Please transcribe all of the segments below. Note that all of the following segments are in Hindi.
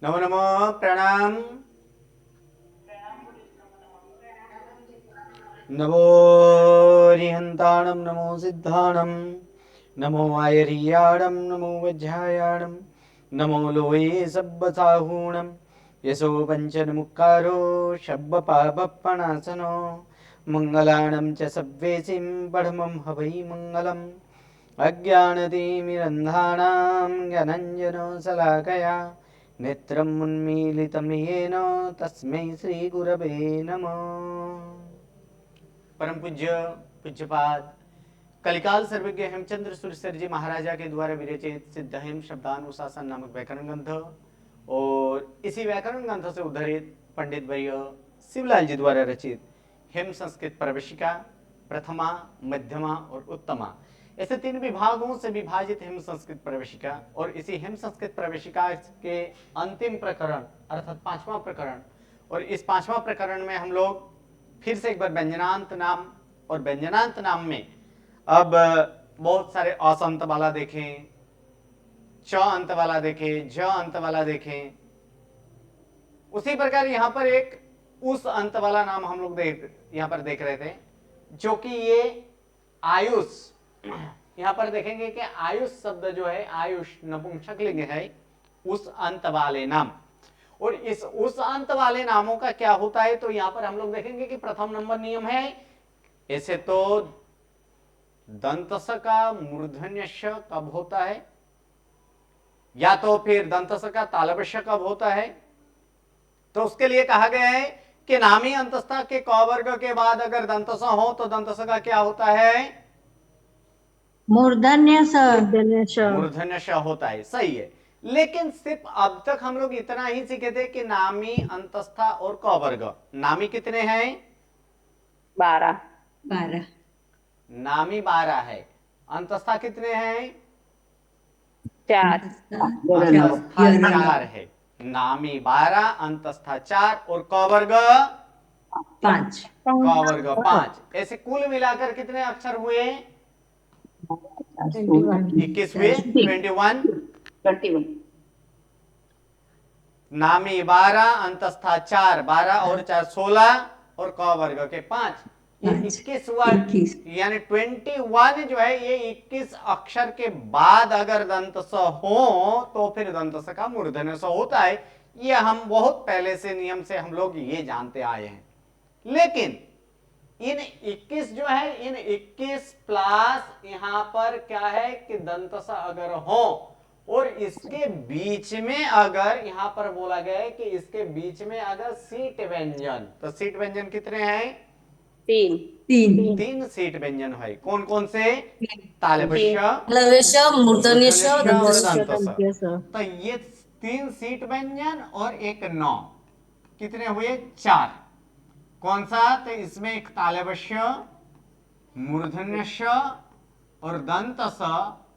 नमो नमो प्रणाम। नमो रिहंताणं नमो सिद्धाणं नमो आयर्याणं नमो वज्रायाणं नमो लोये सब्बसाहूणं यशो पञ्चनमुक्कारो शब्बपापप्पणासनो मङ्गलाणं च सव्वेसिं पढमं हवै मङ्गलम् अज्ञानतिमिरन्धानां ज्ञानञ्जनशलाकया नेत्रम् उन्मीलितं येन तस्मै श्रीगुरवे नमः। परम पूज्य पूज्यपाद कलिकाल सर्वज्ञ हेमचंद्र सुरसर जी महाराजा के द्वारा विरचित सिद्ध हेम शब्दानुशासन नामक व्याकरण ग्रंथ और इसी व्याकरण ग्रंथ से उद्धरित पंडित वर्य शिवलाल जी द्वारा रचित हेम संस्कृत प्रवेशिका प्रथमा, मध्यमा और उत्तमा ऐसे 3 विभागों से विभाजित हेम संस्कृत प्रवेशिका और इसी हेम संस्कृत प्रवेशिका के अंतिम प्रकरण अर्थात 5वां प्रकरण और इस 5वां प्रकरण में हम लोग फिर से एक बार व्यंजनांत नाम और व्यंजनांत नाम में अब बहुत सारे अस अंत वाला देखें, च अंत वाला देखें, ज अंत वाला देखें। उसी प्रकार यहां पर एक उस अंत वाला नाम हम लोग यहां पर देख रहे थे जो कि ये आयुष। यहां पर देखेंगे कि आयुष शब्द जो है आयुष नपुंसकलिंग है उस अंत वाले नाम। और इस उस अंत वाले नामों का क्या होता है तो यहां पर हम लोग देखेंगे कि प्रथम नंबर नियम है ऐसे तो दंतस का मूर्धन्य श कब होता है या तो फिर दंतस का तालव्य कब होता है तो उसके लिए कहा गया है कि नामी अंतस्था के क वर्ग के बाद अगर दंतस हो तो दंतस का क्या होता है मूर्धन्य स। मूर्धन्य श होता है। सही है, लेकिन सिर्फ अब तक हम लोग इतना ही सीखे थे कि नामी अंतस्था और क वर्ग। नामी कितने हैं 12 नामी 12 है। अंतस्था कितने हैं 4 अंतस्था 4 है। नामी 12 अंतस्था 4 और क वर्ग 5 क वर्ग 5 ऐसे कुल मिलाकर कितने अक्षर हुए 21 हुए 21 नामी 12 अंतस्था 4 12 और 4 16 और क वर्ग के 5 ये 21 हुआ यानी 21 जो है ये 21 अक्षर के बाद अगर दंत स हो तो फिर दंत स का मूर्धन्य स होता है। ये हम बहुत पहले से नियम से हम लोग ये जानते आए हैं। लेकिन इन 21 जो है इन 21 प्लस यहां पर क्या है कि दंत स अगर हो और इसके बीच में अगर यहां पर बोला गया है कि इसके बीच में अगर सीट व्यंजन तो सीट व्यंजन कितने हैं 3 सीट व्यंजन है। कौन कौन से तालव्य मूर्धन्य और दंतस। तो ये 3 सीट व्यंजन और एक नौ कितने हुए 4। कौन सा तो इसमें एक तालव्य मूर्धन्य और दंतस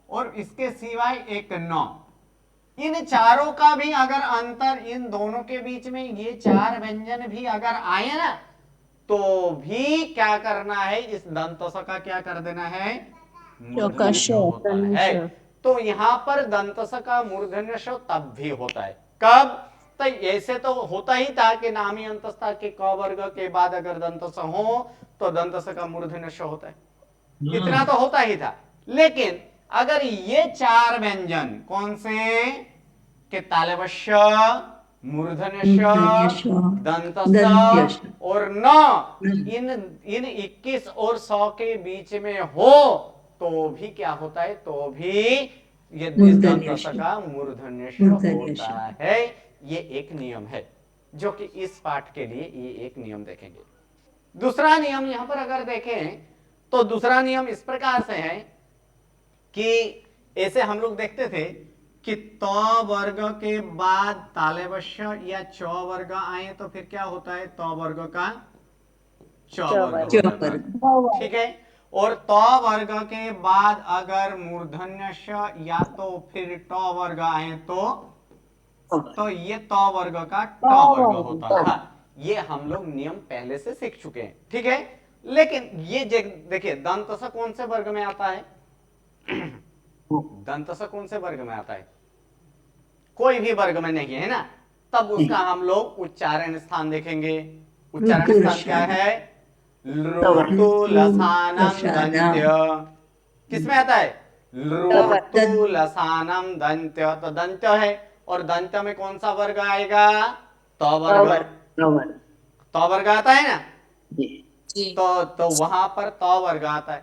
और इसके सिवाय एक नौ। इन चारों का भी अगर अंतर इन दोनों के बीच में ये 4 व्यंजन भी अगर आए ना तो भी क्या करना है इस दंतस का क्या कर देना है मूर्धन्य होता है। तो यहां पर दंतस का मूर्धन्य तब भी होता है कब तो ऐसे तो होता ही था कि नामी अंतस्था के क वर्ग के बाद अगर दंतस हो तो दंतस का मूर्धन्य होता है। इतना तो होता ही था। लेकिन अगर ये 4 व्यंजन कौन से के तालव्य मूर्धन्य दंतस और न इन 21 और 100 के बीच में हो तो भी क्या होता है तो भी ये दंतस का मूर्धन्य होता है। ये एक नियम है जो कि इस पाठ के लिए ये एक नियम देखेंगे। दूसरा नियम यहां पर अगर देखें तो दूसरा नियम इस प्रकार से है कि ऐसे हम लोग देखते थे कि त वर्ग के बाद तालव्य या च वर्ग आए तो फिर क्या होता है त वर्ग का च वर्ग होता है। ठीक है, और त वर्ग के बाद अगर मूर्धन्य या तो फिर ट वर्ग आए तो ये त वर्ग का ट वर्ग होता था। ये हम लोग नियम पहले से सीख चुके हैं। ठीक है, लेकिन ये देखिए दंतस कौन से वर्ग में आता है दंतस कौन से वर्ग में आता है कोई भी वर्ग में नहीं है ना। तब उसका हम लोग उच्चारण स्थान देखेंगे। उच्चारण स्थान क्या है? ऋतु लसानम दंत्य। किसमें आता है? ऋतु लसानम दंत्य। तो दंत्य है, और दंत्य में कौन सा वर्ग आएगा? त वर्ग। त वर्ग आता है ना? तो वहां पर त वर्ग आता है।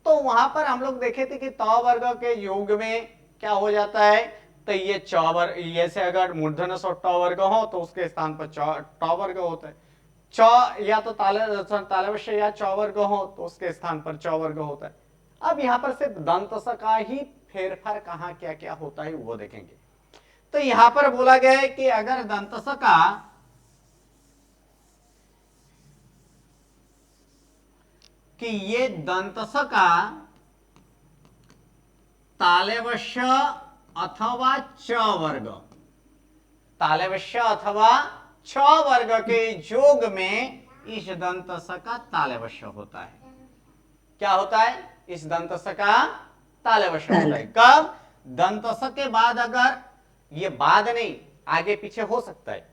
तो वहां पर हम लोग देखे थे कि त वर्ग के योग में क्या हो जाता है? तो ये च वर्ग, ये से अगर मूर्धन्य और ट वर्ग हो तो उसके स्थान पर ट वर्ग होता है। च या तो तालव्य या च वर्ग हो तो उसके स्थान पर च वर्ग होता है। अब यहां पर सिर्फ दंत स का ही फेरफार कहां क्या क्या होता है वो देखेंगे। तो यहां पर बोला गया है कि अगर दंत स का कि ये दंत स का तालवश्य अथवा च वर्ग, तालवश्य अथवा छ वर्ग के योग में इस दंत स का तालवश्य होता है। क्या होता है? इस दंत स का तालवश्य होता है। कब? दंत स के बाद, अगर ये बाद नहीं आगे पीछे हो सकता है।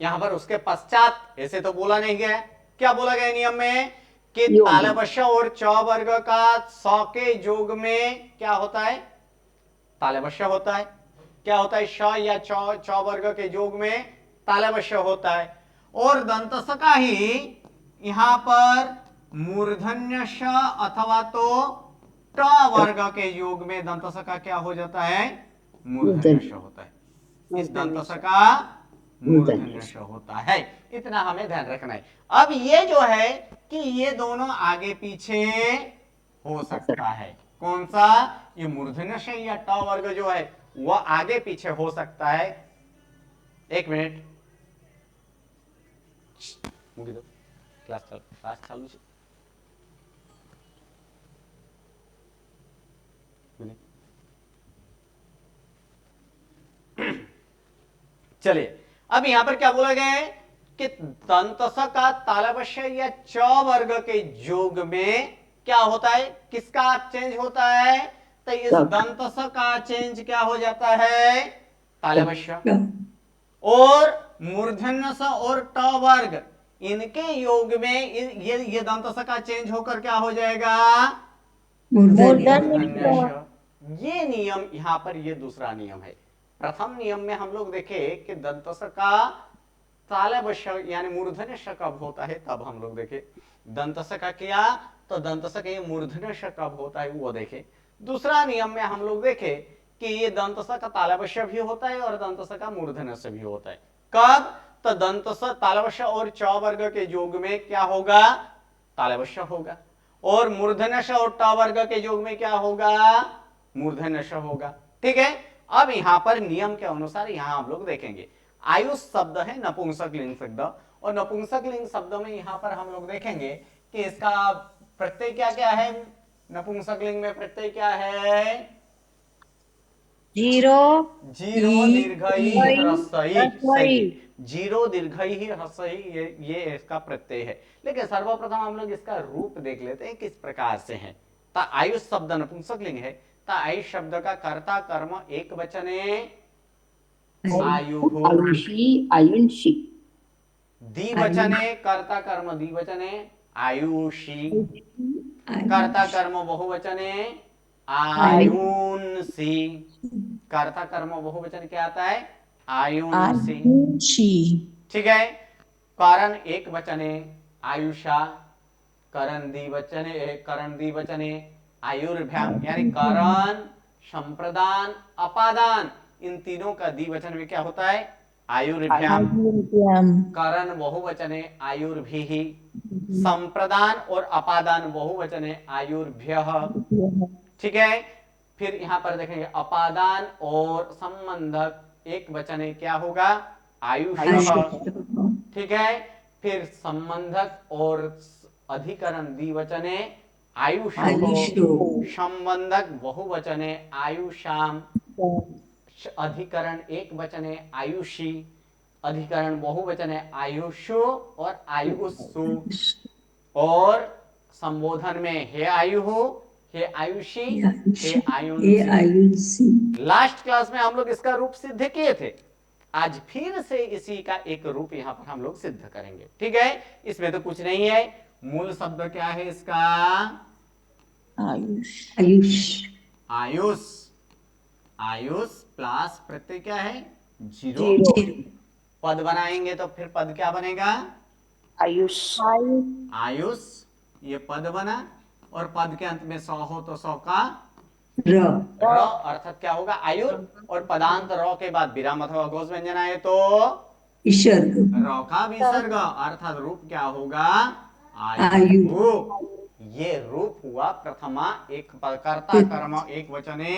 यहां पर उसके पश्चात ऐसे तो बोला नहीं गया। क्या बोला गया नियम में? कि तालवश्य और च वर्ग का स के योग में क्या होता है? तालवश्य होता है। क्या होता है? श या च वर्ग के योग में तालवश्य होता है। और दंत स का ही यहां पर मूर्धन्य श अथवा तो ट वर्ग के योग में दंत स का क्या हो जाता है? मूर्धन्य श होता है। इस दंत स का मूर्धन्य श होता है। इतना हमें ध्यान रखना है। अब ये जो है कि ये दोनों आगे पीछे हो सकता है। कौन सा? ये मूर्धन्य श या ट वर्ग जो है वह आगे पीछे हो सकता है। एक मिनट, મૂકી દો, ક્લાસ ચાલુ છે। चलिए, अब यहां पर क्या बोला गया है कि दंत स का तालवश्य या च वर्ग के योग में क्या होता है? किसका चेंज होता है? तो इस दंत स का चेंज क्या हो जाता है? तालवश्य। और मूर्धन्य स और ट वर्ग इनके योग में ये दंत स का चेंज होकर क्या हो जाएगा? मूर्धन्य श। ये नियम यहां पर, ये दूसरा नियम है। प्रथम नियम में हम लोग देखे कि दंत स का तालवश्य यानी मूर्धन्य श कब होता है, तब हम लोग देखे। दंत स का किया तो दंत स का ये मूर्धन्य श कब होता है वो देखे। दूसरा नियम में हम लोग देखे कि ये दंत स का तालवश्य भी होता है और दंत स का मूर्धन्य स भी होता है। कब? तो दंत स तालवश्य और च वर्ग के योग में क्या होगा? तालवश्य होगा। और मूर्धन्य श और ट वर्ग के योग में क्या होगा? मूर्धन्य श होगा। ठीक है। अब यहां पर नियम के अनुसार यहां हम लोग देखेंगे। आयुष शब्द है नपुंसक लिंग शब्द, और नपुंसक लिंग शब्द में यहां पर हम लोग देखेंगे कि इसका प्रत्यय क्या क्या है। नपुंसक लिंग में प्रत्यय क्या है? जीरो दीर्घई ह्रस्वई। सही, जीरो दीर्घई ह्रस्वई, ये इसका प्रत्यय है। लेकिन सर्वप्रथम हम लोग इसका रूप देख लेते हैं किस प्रकार से है। ता आयुष शब्द नपुंसक लिंग है। ता आयुष शब्द का कर्ता कर्म एक वचने आयुः, आयुषी। द्विवचने कर्ता कर्म द्विवचने आयुषी, कर्ता कर्म बहुवचने आयुंसी। कर्ता कर्म बहुवचन क्या आता है? आयुंसी। ठीक है। कारण एक वचने आयुषा, करण द्विवचने आयुर्भ्याम, यानी करण, संप्रदान, अपादान, इन तीनों का द्विवचन में क्या होता है? आयुर्भ्याम। करण बहुवचने आयुर्भिः, संप्रदान और अपादान बहुवचने आयुर्भ्यः। ठीक है। फिर यहां पर देखेंगे अपादान और संबंधक एक वचने क्या होगा? आयुषः। ठीक है। फिर संबंधक और अधिकरण द्विवचने आयुषो, संबंधक बहुवचने आयुषाम, अधिकरण एक वचने आयुषी, अधिकरण बहुवचने आयुषो और आयुषु, और संबोधन में हे आयु हो, हे आयुषी, हे आयुंसी। लास्ट क्लास में हम लोग इसका रूप सिद्ध किए थे। आज फिर से इसी का एक रूप यहां पर हम लोग सिद्ध करेंगे। ठीक है, इसमें तो कुछ नहीं है। मूल शब्द क्या है इसका? आयुष। आयुष। आयुष। आयुष प्लस प्रत्यय क्या है? जीरो। जीरो। पद बनाएंगे तो फिर पद क्या बनेगा? आयुष। आयुष, ये पद बना, और पद के अंत में सौ हो तो सौ का र। र अर्थात क्या होगा? आयुर, और पदांत र के बाद विराम अथवा अघोष व्यंजन आए तो विसर्ग। र का विसर्ग, अर्थात रूप क्या होगा? आयु। आयु। ये रूप हुआ प्रथमा एक कर्ता कर्म एक वचने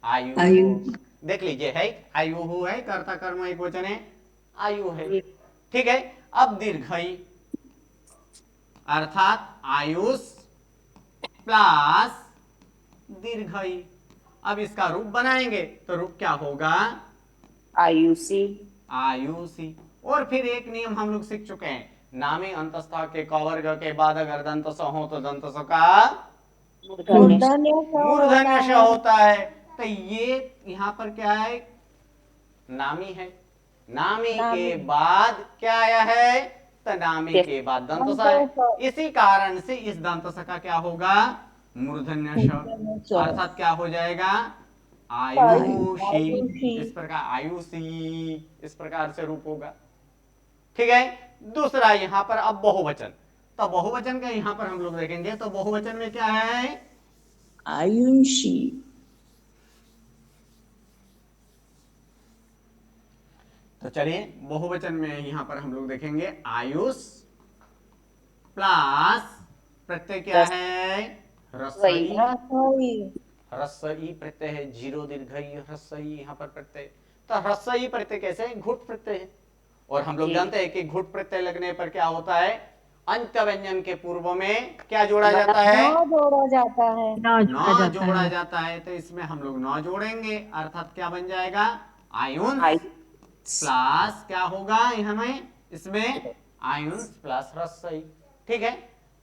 आयु। आयु। देख लीजिए, है आयु है, कर्ता कर्म एक वचने आयु है। ठीक है, अब दीर्घई अर्थात आयुष प्लस दीर्घई। अब इसका रूप बनाएंगे तो रूप क्या होगा? आयुषी। आयुषी। और फिर एक नियम हम लोग सीख चुके हैं, नामी अंतस्थ के कवर्ग के बाद अगर दंत स हो तो दंत स का मूर्धन्य श होता है। तो ये यहां पर क्या है? नामी है। नामी के बाद क्या आया है? तो नामी के बाद दंत स है। इसी कारण से इस दंत स का क्या होगा? मूर्धन्य श, अर्थात क्या हो जाएगा? आयुषी। इस प्रकार आयुषी, इस प्रकार से रूप होगा। ठीक है, दूसरा यहां पर अब बहुवचन। तो बहुवचन का यहां पर हम लोग देखेंगे तो बहुवचन में क्या है? आयुषी। तो चलिए बहुवचन में यहां पर हम लोग देखेंगे आयुष प्लस प्रत्यय क्या है? रसई। रसई प्रत्यय है, जीरो दीर्घई रसई यहां पर प्रत्यय। तो रसई प्रत्यय कैसे? घुट प्रत्यय है, और हम लोग जानते हैं कि घुट प्रत्यय लगने पर क्या होता है? अंत्य व्यंजन के पूर्व में क्या जोड़ा जाता है? जोड़ा जाता है। न जोड़ा जाता है। तो इसमें हम लोग न जोड़ेंगे, अर्थात क्या बन जाएगा? आयुंस प्लस क्या होगा यहाँ में? इसमें आयुंस प्लस रसई। ठीक है,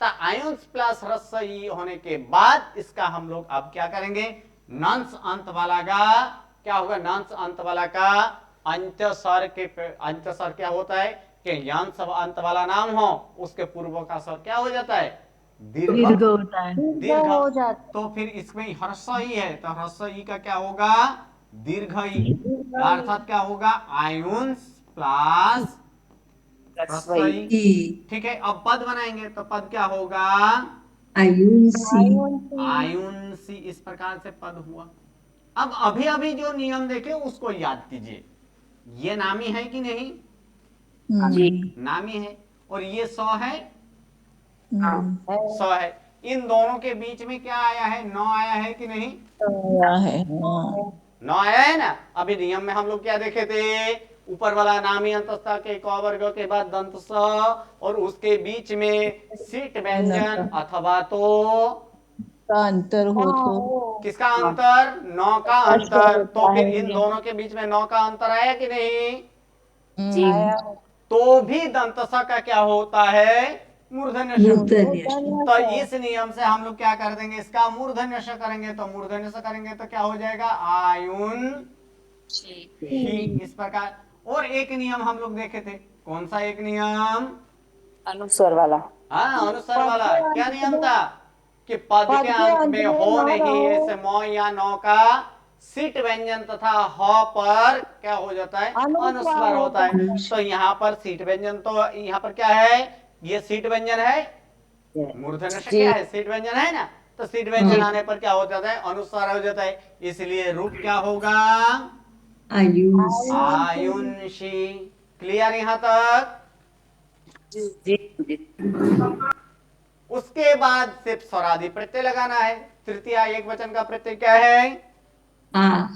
तो आयुंस प्लस रसई होने के बाद इसका हम लोग अब क्या करेंगे? नंस अंत वाला का क्या होगा? नंस अंत वाला का अंत्य स्वर के अंत्य स्वर क्या होता है कि यंस अंत वाला नाम हो उसके पूर्व का स्वर क्या हो जाता है? दीर्घ होता है। दीर्घ हो जाता। तो फिर इसमें ह्रस्वई है तो ह्रस्वई का क्या होगा? दीर्घई, अर्थात क्या होगा? आयुंस प्लस ह्रस्वई। ठीक है, अब पद बनाएंगे तो पद क्या होगा? आयुषी। आयुंसी। इस प्रकार से पद हुआ। अब अभी अभी जो नियम देखे उसको याद कीजिए। ये नामी है कि नहीं? नामी है, और ये सौ है, सौ है। इन दोनों के बीच में क्या आया है? नौ आया है कि नहीं? नौ आया है ना। अभी नियम में हम लोग क्या देखे थे? ऊपर वाला नामी अंतस्थ के क वर्ग के बाद दंत स, और उसके बीच में सिट व्यंजन अथवा तो का अंतर हो तो किसका अंतर? नौ का अंतर। तो फिर इन दोनों के बीच में नौ का अंतर आया कि नहीं? तो भी दंत स का क्या होता है? मूर्धन्य श। तो इस नियम से हम लोग क्या कर देंगे? इसका मूर्धन्य श करेंगे। तो मूर्धन्य श करेंगे तो क्या हो जाएगा? आयुन ही। इस प्रकार। और एक नियम हम लोग देखे थे, कौन सा एक नियम? अनुस्वर वाला। हाँ, अनुस्वर वाला। क्या नियम था? कि पद के अंत में हो नहीं, ऐसे मौ या नौ का सिट व्यंजन तथा ह पर क्या हो जाता है? अनुस्वर होता है। तो यहाँ पर सीट व्यंजन, तो यहाँ पर क्या है? ये सीट व्यंजन है, मूर्धन्य श क्या है? सीट व्यंजन है ना। तो सीट व्यंजन आने पर क्या हो जाता है? अनुस्वार हो जाता है। इसलिए रूप क्या होगा? आयुष। आयुंशी। क्लियर यहाँ तक? उसके बाद सिर्फ स्वरादि प्रत्यय लगाना है। तृतीय एक वचन का प्रत्यय क्या है? आ।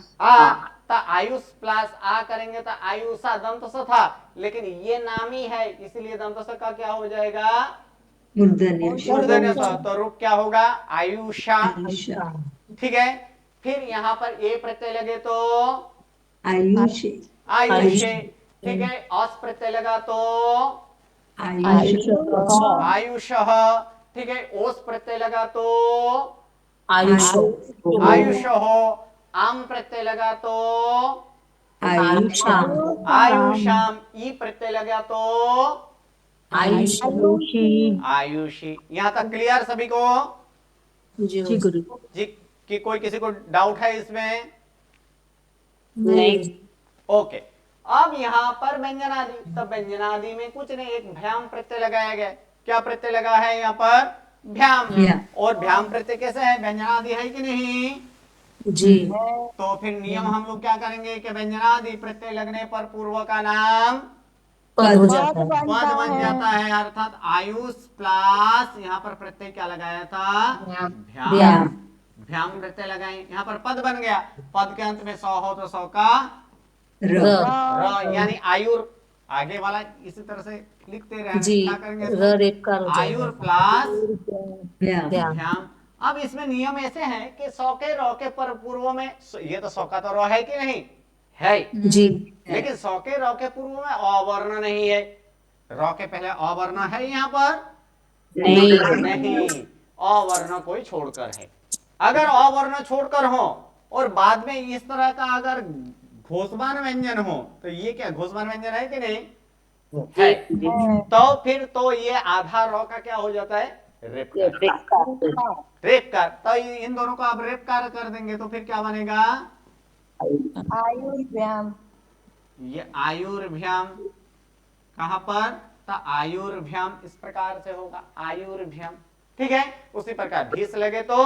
तो आयुष प्लस आ करेंगे तो आयुषा दंत स था, लेकिन ये नामी है इसलिए दंत स का क्या हो जाएगा? मूर्धन्य स। तो रूप क्या होगा? आयुषा। ठीक है, फिर यहाँ पर ए प्रत्यय लगे तो आयुष। आयुषे। ठीक है, अस प्रत्यय लगा तो आयुष। ठीक है, ओस प्रत्यय लगा तो आयुष हो। आम प्रत्यय लगा तो आयुषाम आयुषाम, ई प्रत्यय लगा तो आयुषी आयुषी। यहाँ तक क्लियर सभी को? जी गुरु जी, कि कोई किसी को डाउट है इसमें? नहीं। ओके। अब यहाँ पर व्यंजनादि, तो व्यंजनादि में कुछ नहीं, एक भ्याम प्रत्यय लगाया गया। क्या प्रत्यय लगा है यहाँ पर? भ्याम। भ्याम। और भ्याम प्रत्यय कैसे है? व्यंजनादि है कि नहीं? जी तो फिर नियम हम लोग क्या करेंगे कि व्यंजनादि प्रत्यय लगने पर पूर्व का नाम पद हो जाता है। पद बन जाता है, अर्थात आयुष प्लस यहाँ पर प्रत्यय क्या लगाया था? भ्याम। भ्याम। भ्याम प्रत्यय लगाए, यहाँ पर पद बन गया। पद के अंत में सौ हो तो सौ का र र, यानी आयुर। आगे वाला इसी तरह से लिखते रहना। जी क्या करेंगे र इसको? रेपकार हो आयुर जाएगा। प्लस भ्याम। भ्याम। अब इसमें नियम ऐसे हैं कि सौ के रौ के पर पूर्व में, ये तो सौ का तो रौ है कि नहीं है, जी लेकिन सौ के रौ के पूर्व में अवर्ण नहीं है। रौ के पहले अवर्ण है यहाँ पर? नहीं, अवर्ण कोई छोड़कर है। अगर अवर्ण छोड़कर हो और बाद में इस तरह का अगर घोषवान व्यंजन हो, तो ये क्या घोषवान व्यंजन है कि नहीं है? तो फिर तो ये आधा रौ का क्या हो जाता है? रेपकार। रेपकार। तो इन दोनों को आप रेपकार कर देंगे तो फिर क्या बनेगा? आयुर्व्याम। ये आयुर्भ्याम। कहां पर? तो आयुर्भ्याम इस प्रकार से होगा, आयुर्भ्याम। ठीक है। उसी प्रकार भीस लगे तो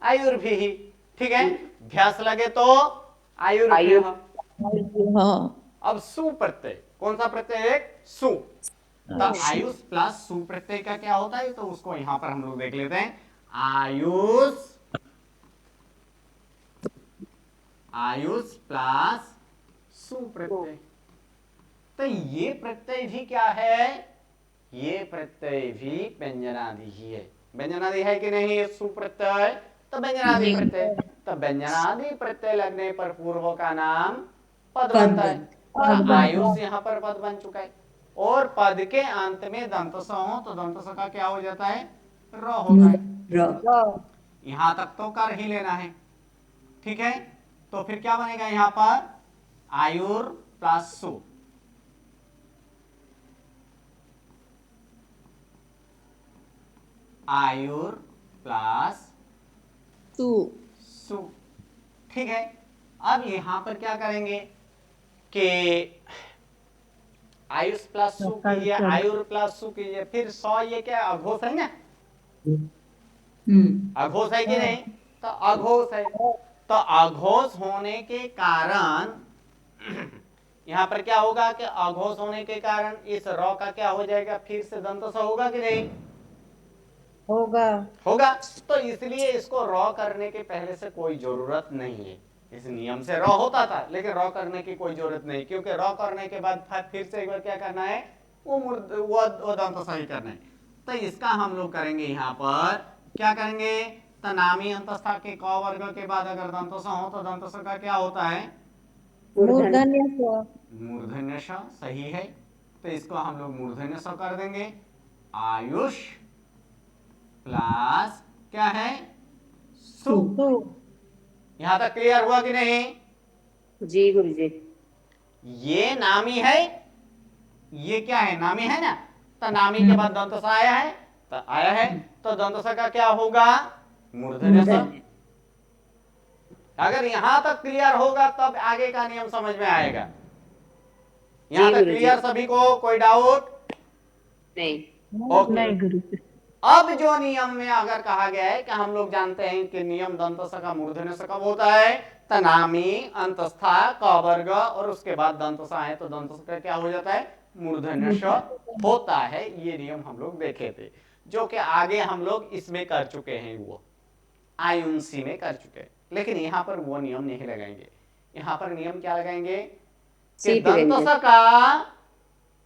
आयुर्भी, ठीक है। भ्यास लगे तो आयुर्भ्य। हाँ अब सु प्रत्यय, कौन सा प्रत्यय? एक सु। तो आयुष प्लस सु प्रत्यय का क्या होता है, तो उसको यहां पर हम लोग देख लेते हैं। आयुष, आयुष प्लस सु प्रत्यय। तो ये प्रत्यय भी क्या है? ये प्रत्यय भी व्यंजनादि ही है। व्यंजनादि है कि नहीं? सु प्रत्यय तो व्यंजनादि प्रत्यय। तो व्यंजनादि प्रत्यय लगने पर पूर्व का नाम पद बनता है। तो आयुष यहाँ पर पद बन चुका है। और पद के अंत में दंत स हो तो दंत स का क्या हो जाता है? र होता है। र यहां तक तो कर ही लेना है, ठीक है। तो फिर क्या बनेगा यहां पर? आयुर प्लस सु। आयुर प्लस तू सु, ठीक है। अब यहां पर क्या करेंगे कि आयुष प्लस सु कीजिए, आयुर प्लस सु कीजिए, फिर सौ, ये क्या अघोष है ना? अघोष है कि नहीं? तो अघोष है। तो अघोष होने के कारण यहां पर क्या होगा कि अघोष होने के कारण इस रॉ का क्या हो जाएगा? फिर से दंत स होगा कि नहीं होगा। तो इसलिए इसको रॉ करने के पहले से कोई जरूरत नहीं है। इस नियम से रॉ होता था, लेकिन रॉ करने की कोई जरूरत नहीं, क्योंकि रॉ करने के बाद फिर से एक बार क्या करना है? वो दंत सही करना है। तो इसका हम लोग करेंगे यहाँ पर क्या करेंगे? तो नामी अंतस्था के क वर्ग के बाद अगर दंत स हो तो दंत स का क्या होता है? मूर्धन्य श। सही है। तो इसको हम लोग मूर्धन्य स कर देंगे। आयुष प्लस क्या है? सु। यहां तक क्लियर हुआ कि नहीं? जी गुरु जी। ये नामी है, ये क्या है? नामी है ना। तो नामी के बाद दंत स आया है, तो आया है, तो दंत स का क्या होगा? मूर्धन्य स। अगर यहां तक क्लियर होगा तब आगे का नियम समझ में आएगा। यहां तक क्लियर सभी को? कोई डाउट? नहीं। ओके। अब जो नियम में अगर कहा गया है कि हम लोग जानते हैं कि नियम दंत स का मूर्धन्य स कब होता है? तनामी अंतस्था क वर्ग और उसके बाद दंत स आए तो दंत स का क्या हो जाता है? मूर्धन्य स होता है। ये नियम हम लोग देखे थे, जो कि आगे हम लोग इसमें कर चुके हैं, वो आयुंसी में कर चुके हैं। लेकिन यहाँ पर वो नियम नहीं लगाएंगे। यहाँ पर नियम क्या लगाएंगे कि दंत स का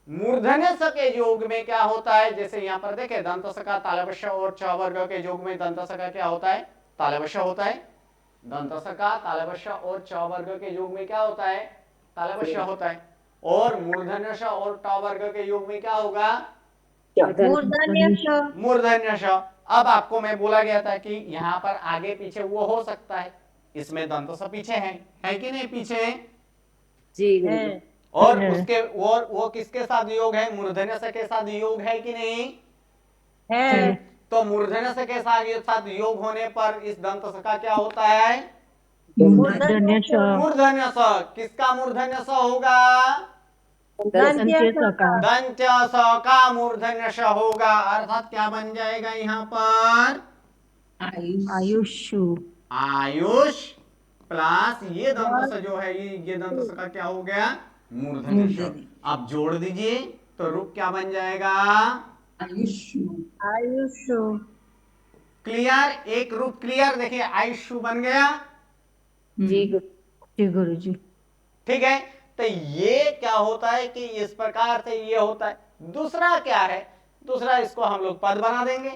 मूर्धन्य स के योग में क्या होता है? जैसे यहाँ पर देखे दंत स का तालवश और च वर्ग के योग में दंत स का क्या होता है? तालवश होता है। दंत स का तालवश और च वर्ग के योग में क्या होता है? तालवश होता है। और मूर्धन्य श और ट वर्ग के योग में क्या होगा? मूर्धन्य श। अब आपको मैं बोला गया था कि यहाँ पर आगे पीछे वो हो सकता है। इसमें दंत स पीछे है कि नहीं? पीछे जी गुरुजी। और उसके वो किसके साथ योग है? मूर्धन्य स के साथ योग है कि नहीं? है। तो मूर्धन्य स के साथ योग होने पर इस दंत स का क्या होता है? मूर्धन्य स मूर्धन्य स। किसका मूर्धन्य स होगा? दंत्य स का दंत्य स का मूर्धन्य स होगा। अर्थात क्या बन जाएगा यहाँ पर? आयुषु आयुष प्लस ये दंत स जो है, ये दंत स का क्या हो गया? मूर्धन्य स। अब जोड़ दीजिए तो रूप क्या बन जाएगा? आयुषु। क्लियर? एक रूप क्लियर। देखिए आयुषु बन गया। जी गुरु। जी गुरु जी। ठीक है, तो ये क्या होता है कि इस प्रकार से ये होता है। दूसरा क्या है? दूसरा इसको हम लोग पद बना देंगे।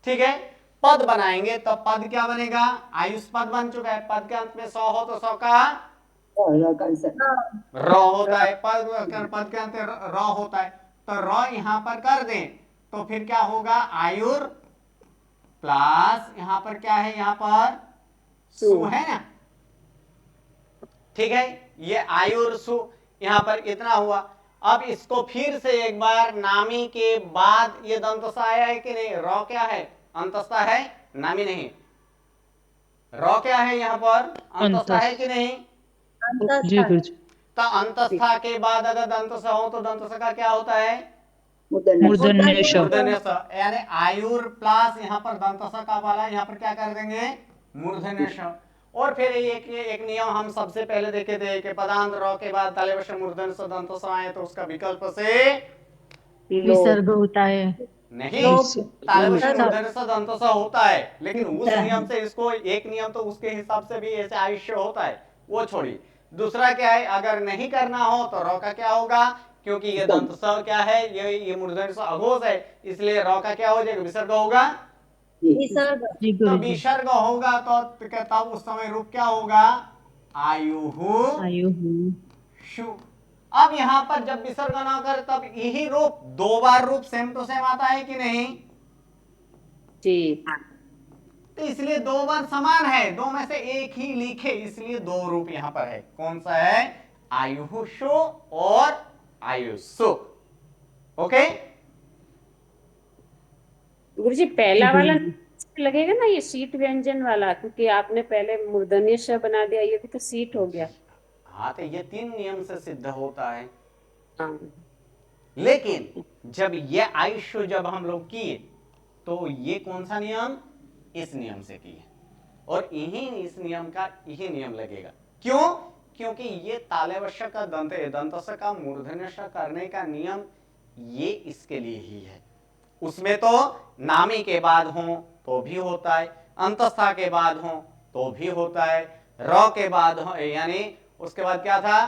ठीक है, पद बनाएंगे तो पद क्या बनेगा? आयुष पद बन चुका है। पद के अंत में 100 हो तो 100 का र होता है। पद के अंत में र होता है, तो र यहां पर कर दें तो फिर क्या होगा? आयुर प्लस यहां पर क्या है? यहां पर सु है ना। ठीक है, ये आयुर सु यहां पर इतना हुआ। अब इसको फिर से एक बार नामी के बाद ये दंत आया है कि नहीं? रॉ क्या है? अंतस्था है, नामी नहीं। रॉ क्या है यहां पर? अंतस्था है कि नहीं? जी गुरु जी। तो अंतस्था के बाद अगर दंत हो तो दंत का क्या होता है? मूर्धन्य स मूर्धन्य स। यानी आयुर प्लस यहाँ पर दंत का वाला यहाँ पर क्या कर देंगे? मूर्धन्य स। और फिर एक नियम हम सबसे पहले देखे थे कि पदांत र के बाद तालेवश मूर्धन्य स दंत स आए तो उसका विकल्प से विसर्ग होता है। नहीं, तालेवश मूर्धन्य स दंत स होता है, लेकिन उस नियम से इसको एक नियम तो उसके हिसाब से भी ऐसे आयुष्य होता है, वो छोड़ी। दूसरा क्या है? अगर नहीं करना हो तो रॉ का क्या होगा? क्योंकि ये दंत स क्या है? ये मूर्धन्य स अघोष है, इसलिए रॉ का क्या हो जाएगा? विसर्ग होगा। विसर्ग। जी तो गुरु जी। विसर्ग होगा तो तब उस समय रूप क्या होगा? आयुहु आयुहु शु। अब यहां पर जब विसर्ग ना कर तब यही रूप दो बार रूप सेम टू सेम आता है कि नहीं? जी। तो इसलिए दो बार समान है, दो में से एक ही लिखे, इसलिए दो रूप यहां पर है। कौन सा है? आयुषु और आयुषु। ओके, गुरुजी जी पहला गुरु वाला जी। लगेगा ना, ये सीट व्यंजन वाला, क्योंकि आपने पहले मूर्धन्य श बना दिया, ये भी तो सीट हो गया। हाँ, तो ये 3 नियम से सिद्ध होता है। हाँ। लेकिन जब ये आयुष्य जब हम लोग किए तो ये कौन सा नियम? इस नियम से किए, और यही इस नियम का यही नियम लगेगा। क्यों? क्योंकि ये तालेवश का दंतस का मूर्धन्यश करने का नियम ये इसके लिए ही है। उसमें तो नामी के बाद हो तो भी होता है, अंतस्था के बाद हो तो भी होता है, र के बाद हो, यानी उसके बाद क्या था?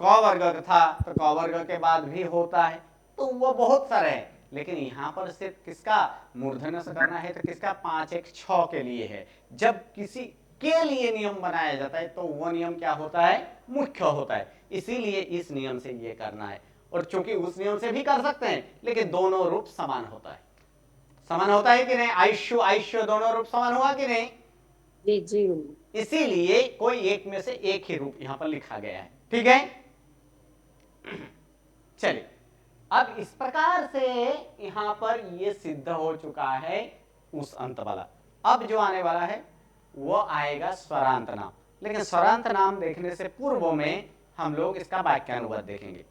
क वर्ग था, तो क वर्ग के बाद भी होता है। तो वो बहुत सारे हैं, लेकिन यहां पर सिर्फ किसका मूर्धन्य से करना है? तो किसका? 5 1 6 के लिए है। जब किसी के लिए नियम बनाया जाता है तो वो नियम क्या होता है? मुख्य होता है। इसीलिए इस नियम से ये करना है। और चूंकि उस नियम से भी कर सकते हैं, लेकिन दोनों रूप समान होता है। समान होता है कि नहीं? आयुष्य आयुष्य दोनों रूप समान हुआ कि नहीं? जी जी। इसीलिए कोई एक में से एक ही रूप यहां पर लिखा गया है। ठीक है, चलिए, अब इस प्रकार से यहां पर यह सिद्ध हो चुका है उस अंत वाला। अब जो आने वाला है वो आएगा स्वरांत नाम। लेकिन स्वरांत नाम देखने से पूर्व में हम लोग इसका वाक्यानुवाद देखेंगे।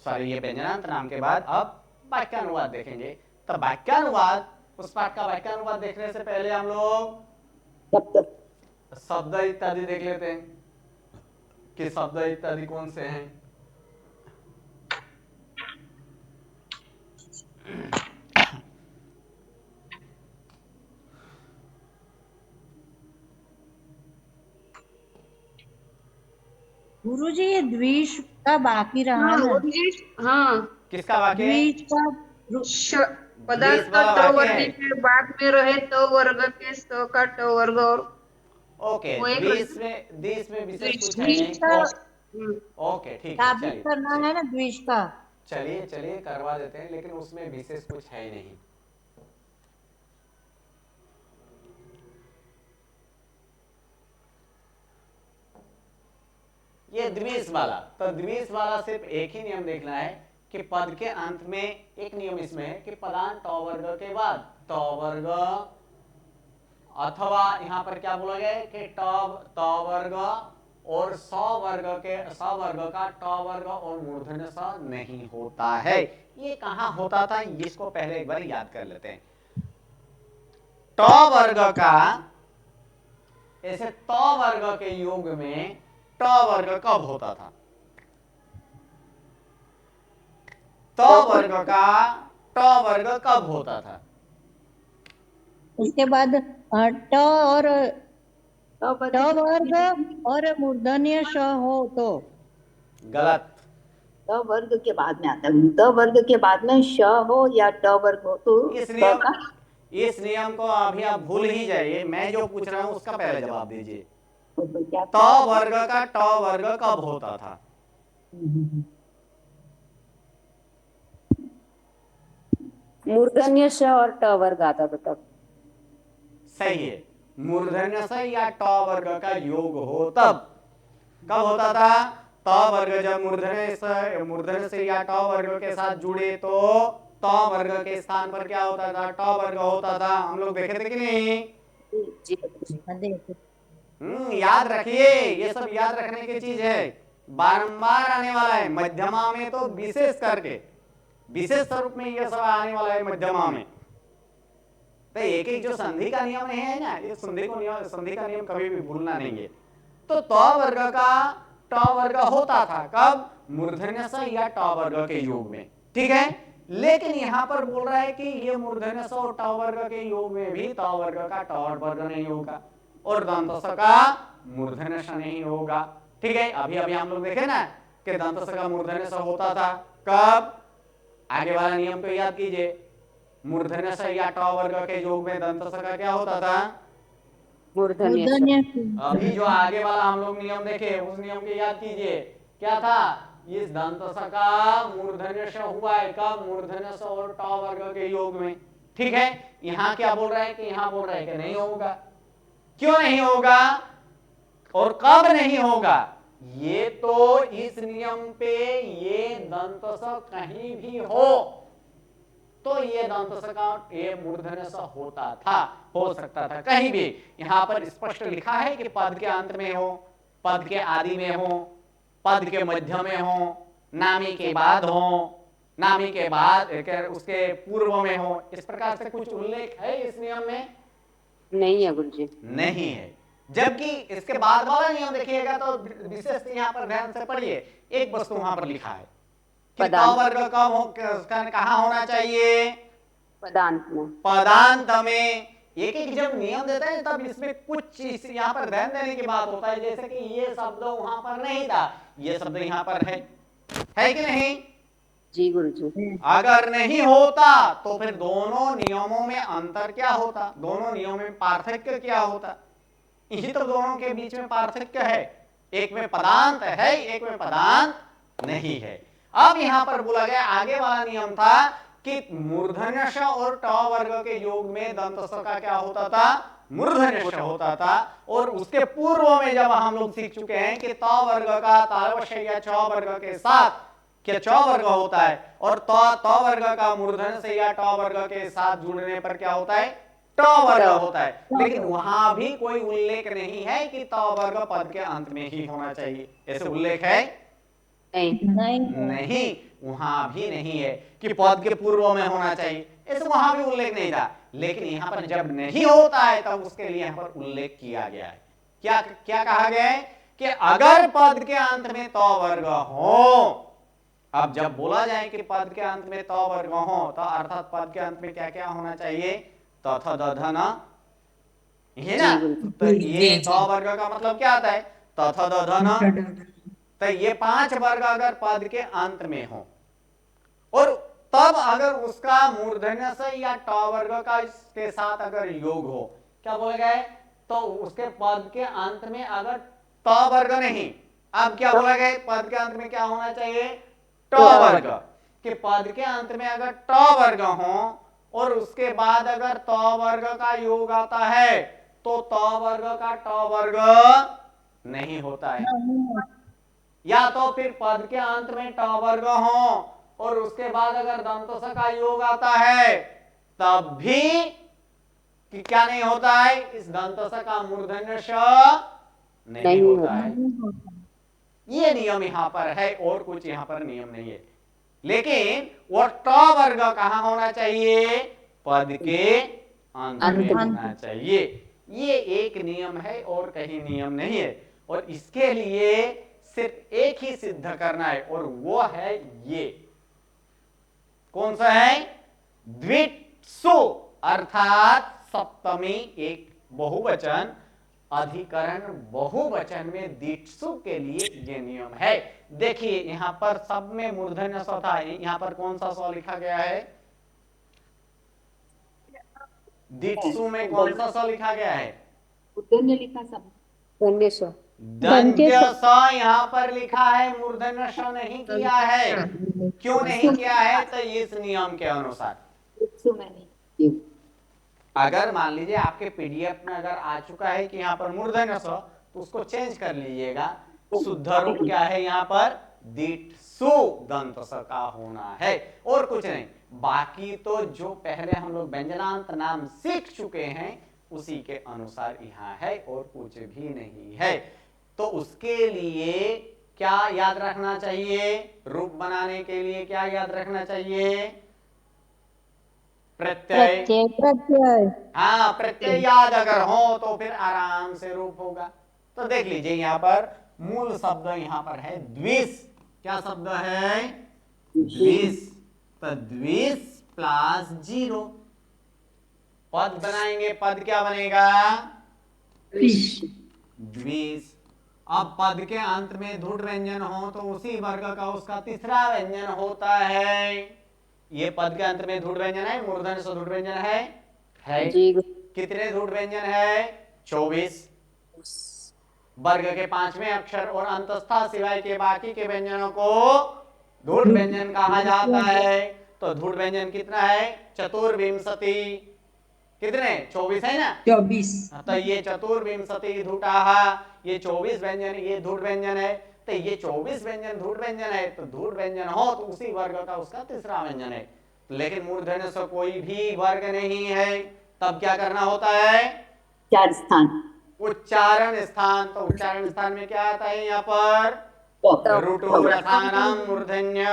सॉरी, ये व्यंजनांत नाम के बाद अब वाक्यानुवाद देखेंगे। तो वाक्यानुवाद, उस पाठ का वाक्यानुवाद देखने से पहले हम लोग शब्द इत्यादि देख लेते हैं कि शब्द इत्यादि कौन से हैं। गुरु जी, ये द्विष का बाकी रहा हाँ ना। गुरुजी। हाँ। किसका वाक्य है? द्विष का श पदार्थ द्विष वाला तो वाक्य वर्ग है। के बाद में रहे तो वर्ग के sto का ट वर्ग, और ओके, वो एक द्विष में विशेष कुछ है द्विष नहीं। का ओके, ठीक है, साबित चलिए करना है ना, द्विष का। चलिए चलिए करवा देते हैं, लेकिन उसमें विशेष कुछ है ही नहीं। ये द्विश वाला, तो द्विश वाला सिर्फ एक ही नियम देखना है कि पद के अंत में एक नियम इसमें है कि पदांत ट वर्ग के बाद ट वर्ग, अथवा यहां पर क्या बोला गया है कि ट वर्ग और स वर्ग का ट वर्ग और मूर्धन्य स नहीं होता है। ये कहां होता था, इसको पहले एक बार याद कर लेते हैं। ट वर्ग का ऐसे त वर्ग के योग में ट वर्ग कब होता था? त वर्ग का ट वर्ग कब होता था? उसके बाद ट और ट वर्ग और मूर्धन्य श हो तो गलत। ट वर्ग के बाद में आता है, ट वर्ग के बाद में श हो या ट वर्ग हो तो इस नियम को अभी आप भूल ही जाइए। मैं जो पूछ रहा हूं उसका पहले जवाब दीजिए। क्या त वर्ग का ट वर्ग कब होता था? मूर्धन्य श और ट वर्ग आता था तब। सही है, मूर्धन्य स या ट वर्ग का योग हो तब। कब होता था? त वर्ग जब मूर्धन्य से या ट वर्ग के साथ जुड़े तो त वर्ग के स्थान पर क्या होता था? ट वर्ग होता था। हम लोग देखे थे कि नहीं? याद रखिए, ये सब याद रखने की चीज है, बारंबार आने वाला है। मध्यमा में तो विशेष करके विशेष स्वरूप में ये सब आने वाला है मध्यमा में। तो एक एक जो संधि का नियम है ना, ये संधि का नियम कभी भी भूलना नहीं है। तो त वर्ग का ट वर्ग होता था कब? मूर्धन्य स या ट वर्ग के योग में, ठीक है। लेकिन यहां पर बोल रहा है कि ये मूर्धन्य स और ट वर्ग के योग में भी त वर्ग का ट वर्ग नहीं होगा और दंत स का मूर्धन्य स नहीं होगा, ठीक है। अभी अभी हम लोग देखे ना कि दंत स का मूर्धन्य स होता था कब? आगे वाला नियम को याद कीजिए। मूर्धन्य स या ट वर्ग के योग में दंत स का क्या होता था? मूर्धन्य श। मूर्धन्य अभी जो आगे वाला हम लोग नियम देखे उस नियम को याद कीजिए। क्या था? इस दंत स का मूर्धन्य श हुआ है कब? मूर्धन्य स और ट वर्ग के योग में, ठीक है। यहाँ क्या बोल रहा है कि यहाँ बोल रहा है कि नहीं होगा। क्यों नहीं होगा और कब नहीं होगा? ये तो इस नियम पे ये दंत स कहीं भी हो तो ये दंत स का ये मूर्धन्य स होता था, हो सकता था कहीं भी। यहां पर स्पष्ट लिखा है कि पद के अंत में हो, पद के आदि में हो, पद के मध्य में हो, नामी के बाद हो, नामी के बाद उसके पूर्व में हो। इस प्रकार से कुछ उल्लेख है इस नियम में? नहीं है गुरुजी। नहीं है। जबकि इसके बाद वाला नियम देखिएगा तो विशेष यहाँ पर ध्यान से पढ़िए। एक वस्तु वहां पर लिखा है कि त वर्ग कब कहाँ होना चाहिए? पदांत में। पदांत में। एक एक जब नियम देता है तब इसमें कुछ चीज यहाँ पर ध्यान देने की बात होता है। जैसे कि ये शब्द वहां पर नहीं था, ये शब्द यहाँ पर है कि नहीं? जी गुरुजी। अगर नहीं होता तो फिर दोनों नियमों में अंतर क्या होता? दोनों नियमों में पार्थक्य क्या होता? यही तो दोनों के बीच में पार्थक्य है। एक में पदांत है, एक में पदांत नहीं है। अब यहां पर बोला गया, आगे वाला नियम था कि मूर्धन्य श और ट वर्ग के योग में दंत स का क्या होता था? मूर्धन्य श होता था। और उसके पूर्व में जब हम लोग सीख चुके हैं कि त वर्ग का तालवश्य या च वर्ग के साथ क्या च वर्ग होता है और त वर्ग का मूर्धन्य से या ट वर्ग के साथ जुड़ने पर क्या होता है? ट वर्ग होता है। लेकिन वहां भी कोई उल्लेख नहीं है कि त वर्ग पद के अंत में ही होना चाहिए। ऐसे उल्लेख है? नहीं, वहां भी नहीं है कि पद के पूर्व में होना चाहिए। ऐसे वहां भी उल्लेख नहीं था। लेकिन यहां पर जब नहीं होता है तब उसके लिए यहां पर उल्लेख किया गया है। क्या क्या कहा गया है कि अगर पद के अंत में त वर्ग हो, अब जब बोला जाए कि पद के अंत में त वर्ग हो तो अर्थात पद के अंत में क्या क्या होना चाहिए? त थ द ध न, ये ना। तो ये त वर्ग का मतलब क्या आता है? त थ द ध न। तो ये 5 वर्ग अगर पद के अंत में हो और तब अगर उसका मूर्धन्य से या ट वर्ग का इसके साथ अगर योग हो, क्या बोला गया है? तो उसके पद के अंत में अगर त वर्ग नहीं, अब क्या बोला गया? पद के अंत में क्या होना चाहिए? ट वर्ग। कि पद के अंत में अगर ट वर्ग हो और उसके बाद अगर त वर्ग का योग आता है तो त वर्ग का ट वर्ग नहीं होता है। या तो फिर पद के अंत में ट वर्ग हो और उसके बाद अगर दंत स का योग आता है तब भी कि क्या नहीं होता है, इस दंत स का मूर्धन्य श नहीं होता है। ये नियम यहां पर है और कुछ यहां पर नियम नहीं है। लेकिन वो ट वर्ग कहां होना चाहिए, पद के अंत में होना चाहिए। ये एक नियम है और कहीं नियम नहीं है। और इसके लिए सिर्फ एक ही सिद्ध करना है और वो है ये, कौन सा है, द्वित्सु अर्थात सप्तमी एक बहुवचन, अधिकरण बहुवचन में द्वित्सु के लिए ये नियम है। देखिए यहां पर सब में मूर्धन्य स था, यहां पर कौन सा स लिखा गया है, द्वित्सु में कौन सा स लिखा गया है, मूर्धन्य लिखा सब, धन्य स। दंत्य स यहाँ पर लिखा है, मूर्धन्य स नहीं किया है। क्यों नहीं किया है, तो इस नियम के अनुसार। द्वित्सु में नहीं। अगर मान लीजिए आपके पीडीएफ में अगर आ चुका है कि यहाँ पर मूर्धन्य स, तो उसको चेंज कर लीजिएगा। शुद्ध रूप क्या है यहाँ पर, दिट्सु दंत स का होना है और कुछ नहीं। बाकी तो जो पहले हम लोग व्यंजनांत नाम सीख चुके हैं उसी के अनुसार यहाँ है और कुछ भी नहीं है। तो उसके लिए क्या याद रखना चाहिए, रूप बनाने के लिए क्या याद रखना चाहिए, प्रत्यय। प्रत्यय हाँ, प्रत्यय याद अगर हो तो फिर आराम से रूप होगा। तो देख लीजिए यहाँ पर मूल शब्द यहाँ पर है द्विस। क्या शब्द है, द्विस। तो द्विस प्लस 0 पद बनाएंगे, पद क्या बनेगा, द्विस। अब पद के अंत में धुट व्यंजन हो तो उसी वर्ग का उसका तीसरा व्यंजन होता है। ये पद के अंत में धुट व्यंजन है, मूर्धन्य स धुट व्यंजन है जी। कितने धुट व्यंजन है, 24। वर्ग के 5वें अक्षर और अंतस्था सिवाय के बाकी के व्यंजनों को धुट व्यंजन कहा जाता है। तो धुट व्यंजन कितना है, चतुर्विंशति। कितने, 24 है ना, 24। तो ये चतुर्विंशति धुटाहा, ये 24 व्यंजन ये धुट व्यंजन है। तो ये 24 व्यंजन धुट व्यंजन है, तो धुट व्यंजन हो तो उसी वर्ग का उसका तीसरा व्यंजन है। लेकिन मूर्धन्य से कोई भी वर्ग नहीं है, तब क्या करना होता है, चार स्थान, उच्चारण स्थान। तो उच्चारण स्थान में क्या आता है यहाँ पर, ऋटुरसानाम मूर्धन्य,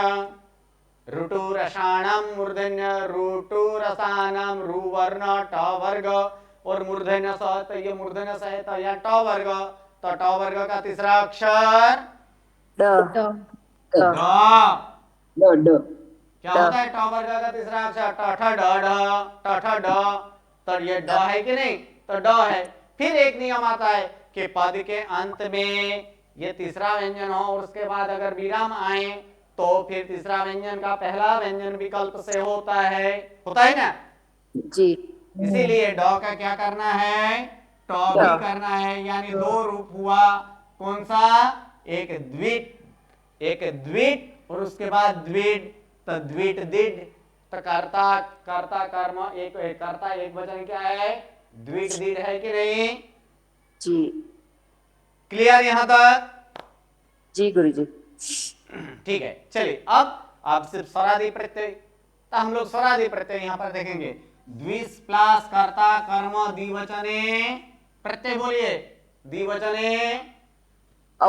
ऋटुरसाणाम मूर्धन्य, ऋटुरसानाम रु वर्ण ट वर्ग और मूर्धन्य स। तो ये मूर्धन्य स है तो यहाँ ट वर्ग। तो ट वर्ग का तीसरा अक्षर ड, ड। ड, क्या होता है ट वर्ग का तीसरा अक्षर, ट ठ ड ढ, ट ठ ड। तो ये ड है कि नहीं, तो ड है। फिर एक नियम आता है कि पद के अंत में ये तीसरा व्यंजन हो और उसके बाद अगर विराम आए तो फिर तीसरा व्यंजन का पहला व्यंजन विकल्प से होता है ना जी। इसीलिए ड का क्या करना है, ट भी करना है। यानी दो रूप हुआ, कौन सा, एक द्विट, एक द्विट और उसके बाद द्विड। तो द्विट दिड। तो कर्ता कर्ता कर्म एक कर्ता एक वचन क्या है, द्विट दिड है कि नहीं, जी। क्लियर यहां तक, जी गुरुजी। ठीक है। चलिए अब सिर्फ स्वरादि प्रत्यय। तो हम लोग स्वरादि प्रत्यय यहां पर देखेंगे, द्विस प्लस कर्ता कर्म द्विवचने, प्रत्यय बोलिए, द्विवचने औ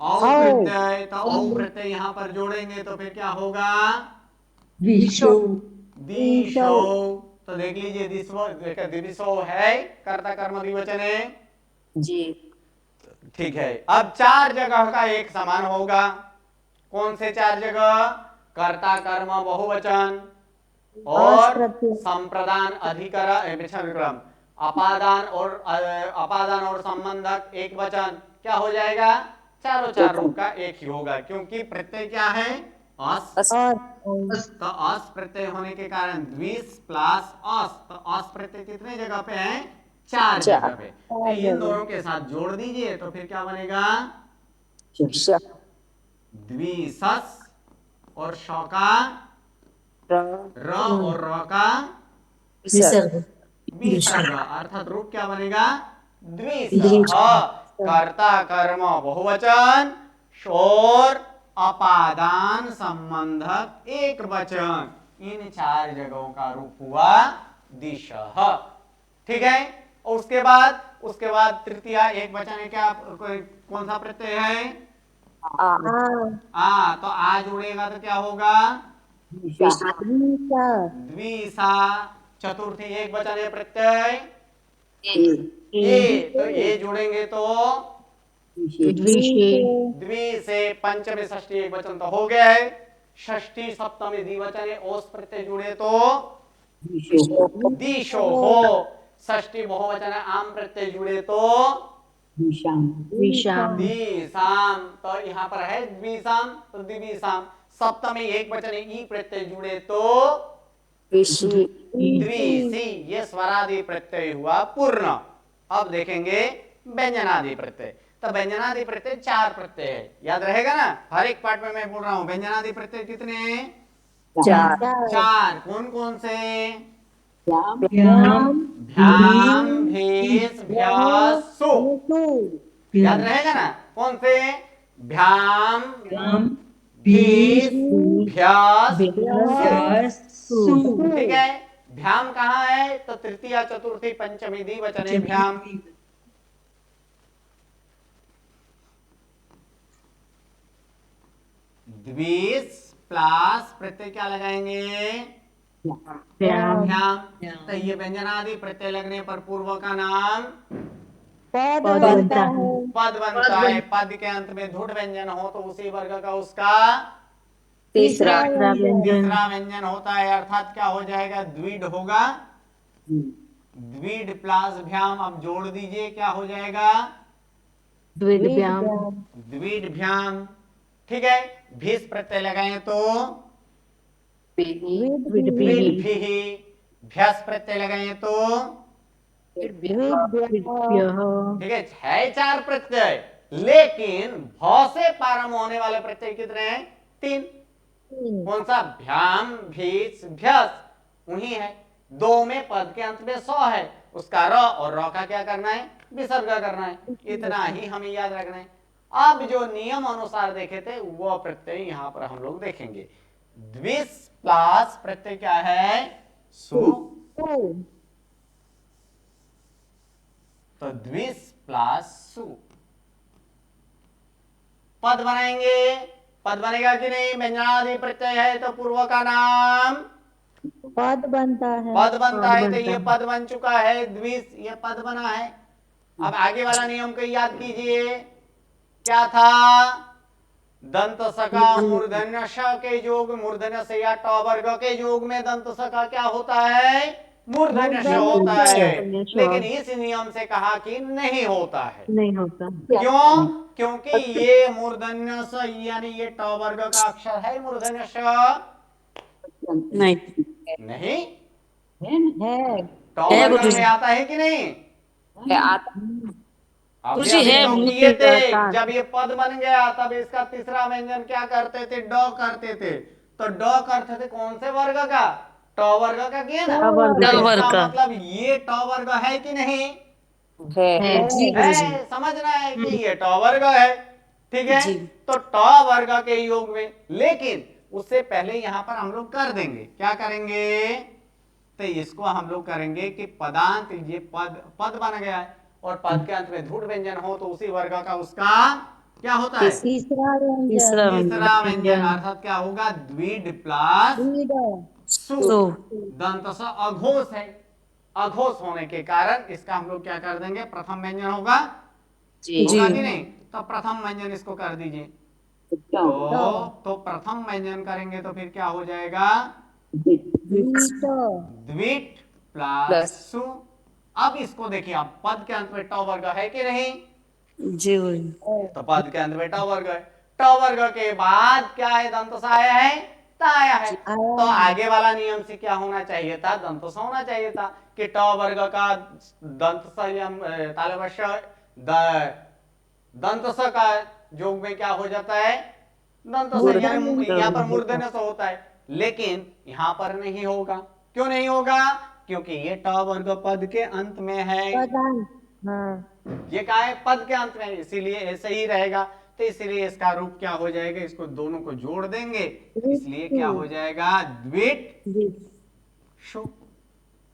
प्रत्यय। तो औ प्रत्यय यहां पर जोड़ेंगे तो फिर क्या होगा, विशो। दिशो। तो देख लीजिए दिशो है कर्ता कर्म द्विवचने, जी। ठीक है। अब चार जगह का एक समान होगा, कौन से चार जगह, कर्ता कर्म बहुवचन और संप्रदान अधिकरण, अपादान और संबंधक एक वचन, क्या हो जाएगा, चारों चार रूप का एक ही होगा। क्योंकि प्रत्यय क्या है, अस। तो अस प्रत्यय होने के कारण द्विस प्लस अस। तो अस प्रत्यय कितने जगह पे है, चार जगह पे। तो इन दोनों के साथ जोड़ दीजिए तो फिर क्या बनेगा, द्विसस और श का र और र का विसर्ग, अर्थात रूप क्या बनेगा, द्विसह। कर्ता कर्म बहुवचन, और अपादान संबंधक एक वचन, इन 4 जगहों का रूप हुआ दिशः। ठीक है। और उसके बाद तृतीय एक वचन है, क्या कौन सा प्रत्यय है? तो आ जुड़ेगा तो क्या होगा? द्विषा। चतुर्थी एक वचन है प्रत्यय ए, तो ए जुड़ेंगे तो द्वि से पंचमी षष्ठी एक वचन तो हो गया है। षष्ठी सप्तमी द्विवचन है, ओस प्रत्यय जुड़े तो दिशो हो। षष्ठी बहुवचन है, आम प्रत्यय जुड़े तो द्विषाम। तो यहाँ पर है द्विषाम तो द्विषाम। सप्तमी एक वचन है, ई प्रत्यय जुड़े तो द्विषी। ये स्वरादि प्रत्यय हुआ पूर्ण। अब देखेंगे व्यंजनादि प्रत्यय। तो व्यंजनादि प्रत्यय 4 प्रत्यय है, याद रहेगा ना। हर एक पार्ट में मैं बोल रहा हूं व्यंजनादि प्रत्यय कितने हैं? 4। कौन कौन से? भ्याम, भेष, भ्यास, सु। याद रहेगा ना। कौन से? भ्याम, भेष, भ्यास, सु। ठीक है। भ्याम कहाँ है? तो तृतीया चतुर्थी पंचमी द्विवचन है भ्याम। द्विष प्लस प्रत्यय क्या लगाएंगे? भ्याम। तो ये व्यंजनादि प्रत्यय लगने पर पूर्व का नाम पद बनता है। पद बनता है। पद के अंत में धुट व्यंजन हो तो उसी वर्ग का उसका तीसरा व्यंजन होता है, अर्थात क्या हो जाएगा? द्विड होगा। द्विड प्लस भ्याम, अब जोड़ दीजिए, क्या हो जाएगा? द्विड भ्याम। ठीक है। भीष प्रत्यय लगाए तो द्विड भीहि। भ्यास प्रत्यय लगाए तो ठीक है 4 प्रत्यय। लेकिन भ से प्रारंभ होने वाले प्रत्यय कितने हैं? 3। कौन सा? भ्याम, भीष, भ्यस, उन्हीं है। 2 में पद के अंत में स है, उसका र और र का क्या करना है? विसर्ग करना है। इतना ही हमें याद रखना है। अब जो नियम अनुसार देखे थे वो प्रत्यय यहां पर हम लोग देखेंगे। द्विष प्लस प्रत्यय क्या है? सु। तो द्विष प्लस सु पद बनाएंगे। पद बनेगा कि नहीं? व्यंजनादि प्रत्यय है तो पूर्व का नाम पद बनता है। पद बनता है। तो ये पद बन चुका है। द्विष ये पद बना है। अब आगे वाला नियम को याद कीजिए, क्या था? दंत सका मूर्धन्य श के योग, मूर्धन्य से या ट वर्ग के योग में दंत सका क्या होता है? मूर्धन्य श होता है। लेकिन इस नियम से कहा कि नहीं होता है। क्यों? क्योंकि ये मूर्धन्य स यानी ये ट वर्ग का अक्षर है मूर्धन्य श नहीं है। ट वर्ग में आता है कि नहीं? अब किए थे जब ये पद बन गया तब इसका तीसरा व्यंजन क्या करते थे? ड करते थे। तो ड करते थे कौन से वर्ग का? ट वर्ग का किया ना। इसका मतलब ये ट वर्ग है कि नहीं? है। समझना है कि ये ट वर्ग है। ठीक है। तो ट वर्ग के योग में, लेकिन उससे पहले यहां पर हम लोग कर देंगे, क्या करेंगे? तो इसको हम लोग करेंगे कि पदांत, ये पद बन गया है और पद के अंत में धुट व्यंजन हो तो उसी वर्ग का उसका क्या होता है? तीसरा व्यंजन। अर्थात क्या होगा? द्विड प्लस सु। दंत स अघोष है। अघोष होने के कारण इसका हम लोग क्या कर देंगे? प्रथम व्यंजन होगा। होगा कि नहीं? तो प्रथम व्यंजन इसको कर दीजिए। तो प्रथम व्यंजन करेंगे तो फिर क्या हो जाएगा? द्विट प्लस सु। अब इसको देखिए, आप पद के अंत में ट वर्ग है कि नहीं? तो पद के अंत में ट वर्ग है। ट वर्ग के बाद क्या है? दंत आया है, आया है। तो आगे वाला नियम से क्या होना चाहिए था? दंत होना चाहिए था कि ट वर्ग का दंत दंत का योग में क्या हो जाता है? दंत यहाँ पर मूर्धन्य स होता है। लेकिन यहां पर नहीं होगा। क्यों नहीं होगा? क्योंकि ये ट वर्ग पद के अंत में है। ये क्या है? पद के अंत में, इसीलिए ऐसे ही रहेगा। तो इसलिए इसका रूप क्या हो जाएगा, इसको दोनों को जोड़ देंगे, इसलिए क्या हो जाएगा, द्विट शु।